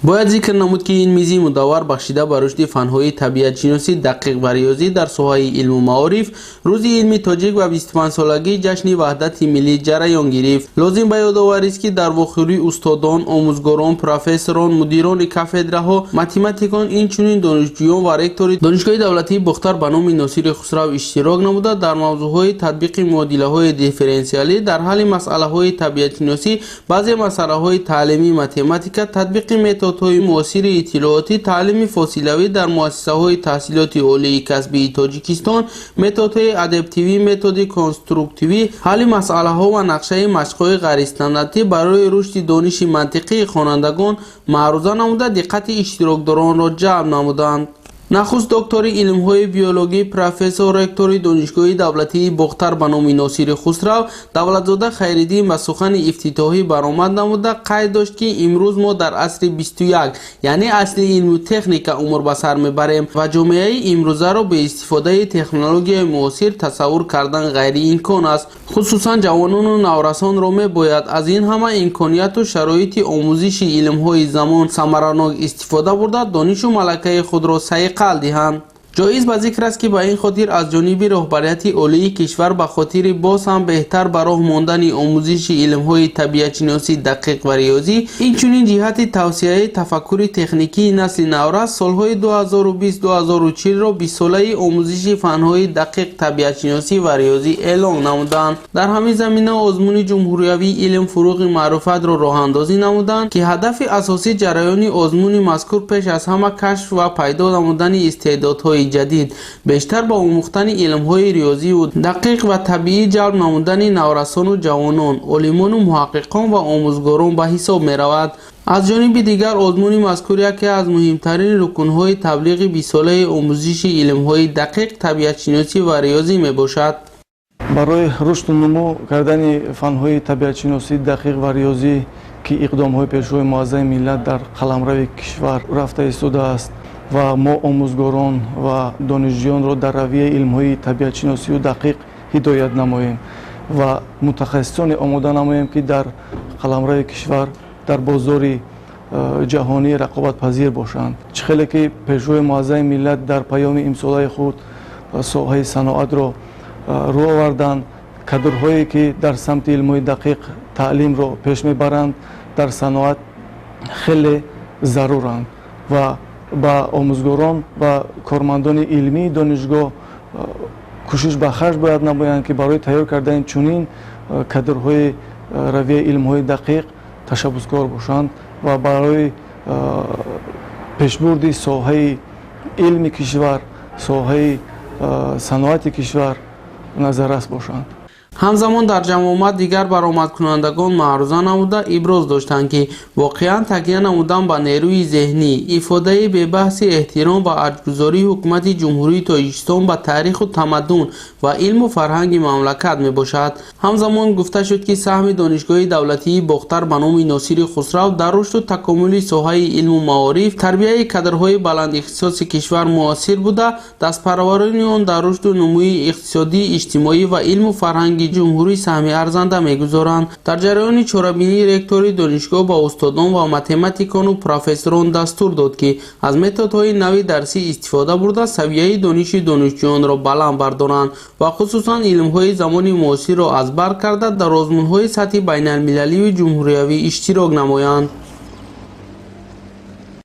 باید ذکر نمود که این میزی مدور بخشیده به رشد فن‌های طبیعت شناسی دقیق و ریاضی در ساحه علم و معارف روز علمی تاجیک و 25 سالگی جشن وحدت ملی جریان گرفت. لازم به یادآوری است که در واخوری استادان، آموزگاران، پروفسوران، مدیران کافدرها، متمتیکان، اینچنین دانشجویان و رکتور دانشگاه دولتی بختر به نام ناصر خسرو اشتراک نموده در موضوعهای تطبیق معادله‌های دیفرانسیالی در حل مسئله‌های طبیعت شناسی، بعضی مسئله‌های تعلیمی متمتیک، تطبیق متدهای معاصر اطلاعاتی، تعلیم فاصله‌ای در مؤسسه‌های تحصیلات عالی کسبی تاجیکستان، متدهای ادپتیوی، متد کنستروکتیوی، حل مسئله‌ها و نقشه مشق‌های غیر استانداردی برای رشد دانش منطقی خوانندگان معروضه نموده دقت اشتراکداران را جلب نمودند. نخست دکتر علم‌های بیولوژی پروفسور رکتور دانشگاه دولتی بختر به نام ناصر خسرو دولتزاده خیرالدین به سخن افتتاحی برآمد نموده قید داشت که امروز ما در عصر 21 یعنی عصر علم و تکنیک عمر به سر میبریم و جامعه امروزه را به استفاده تکنولوژی معاصر تصور کردن غیر امکان است. خصوصا جوانان و نورسان را میباید از این همه امکانیت و شرایط آموزش علم‌های زمان ثمراناک استفاده برده دانش و ملکه خود را قل دهند. جایز به ذکر است که به این خاطر از جانب رهبریت عالی کشور به خاطر باز هم بهتر به راه ماندن آموزش علم‌های طبیعت شناسی دقیق و ریاضی، اینچنین جهت توسعه تفکر تکنیکی نسل نورس سالهای 2020-2040 را 20 ساله آموزش فن‌های دقیق طبیعت شناسی و ریاضی اعلام نمودند. در همین زمینه آزمون جمهوری علم فروغ معرفت را راه اندازی نمودند که هدف اساسی جریان آزمون مذکور پیش از همه کشف و پیدا نمودن استعدادهای جدید، بیشتر با آموختن علم‌های ریاضی و دقیق و طبیعی جلب نمودن نورسان و جوانان، عالمان و محققان و آموزگاران به حساب می رود. از جانب دیگر آزمون مذکور یکی از مهمترین رکن‌های تبلیغ 20 ساله آموزش علم‌های دقیق طبیعت شناسی و ریاضی می باشد. برای رشد و نمو کردن فن‌های طبیعت شناسی دقیق و ریاضی که اقدام‌های پیشرو معظم ملت در قلمرو کشور رفته ایستاده است و ما آموزگاران و دانشجویان را در رویه علم‌های طبیعت شناسی و دقیق هدایت نماییم و متخصصان آماده نماییم که در قلمرو کشور در بازار جهانی رقابت پذیر باشند. چه خیلی که پیشرو معظم ملت در پیام امساله خود ساحه صنعت را رو آوردند، کادرهایی که در سمت علم‌های دقیق تعلیم را پیش میبرند در صنعت خیلی ضرورند و با آموزگاران و کارمندان علمی دانشگاه کوشش به خرج باید نمایند که برای تیار کردن چنین کادرهای رویه علم‌های دقیق تشبثکار باشند و برای پیشبرد ساحه علم کشور، ساحه صنعت کشور نظررس باشند. همزمان در جمع آمد دیگر برآمد کنندگان معروضه نموده ابراز داشتند که واقعا تکیه نمودن به نیروی ذهنی، افاده به بحث احترام و ارزش‌گذاری حکومت جمهوری تاجیکستان به تاریخ و تمدن و علم و فرهنگ مملکت می باشد. همزمان گفته شد که سهم دانشگاه دولتی بختر به نام ناصر خسرو در رشد و تکامل ساحه علم و معارف، تربیت کادرهای بلند اختصاص کشور مؤثر بوده، دست پروری آن در رشد و نموی اقتصادی، اجتماعی و علم و فرهنگ جمهوری سهم ارزنده می‌گذارند. در جریان چهاربینی رکتور دانشگاه با استادان و متمتیکان و پروفسوران دستور داد که از متدهای نوی درسی استفاده برده سویه دانش دانشجویان را بلند بردارند و خصوصا علم‌های زمان معاصر را از بر کرده در آزمون‌های سطح بین‌المللی و جمهوری اشتراک نمایند.